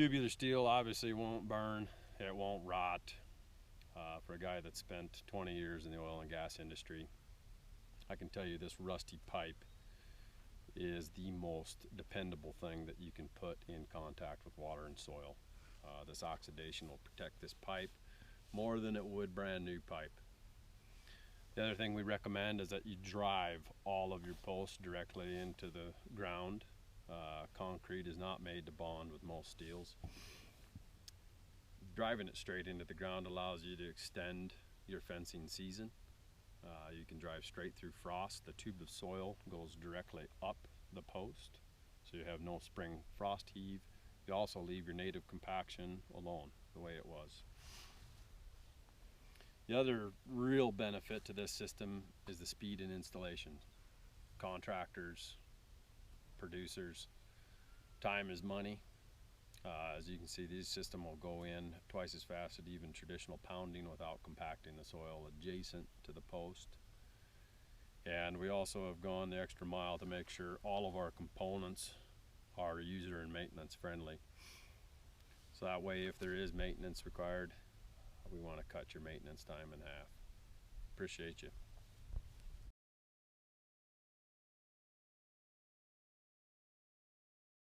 Tubular steel obviously won't burn, it won't rot. For a guy that spent 20 years in the oil and gas industry, I can tell you this rusty pipe is the most dependable thing that you can put in contact with water and soil. This oxidation will protect this pipe more than it would brand new pipe. The other thing we recommend is that you drive all of your posts directly into the ground. Concrete is not made to bond with most steels. Driving it straight into the ground allows you to extend your fencing season. You can drive straight through frost. The tube of soil goes directly up the post, so you have no spring frost heave. You also leave your native compaction alone the way it was. The other real benefit to this system is the speed in installation. Contractors, producers, time is money. As you can see, this system will go in twice as fast as even traditional pounding without compacting the soil adjacent to the post. And we also have gone the extra mile to make sure all of our components are user and maintenance friendly. So that way, if there is maintenance required, we want to cut your maintenance time in half. Appreciate you.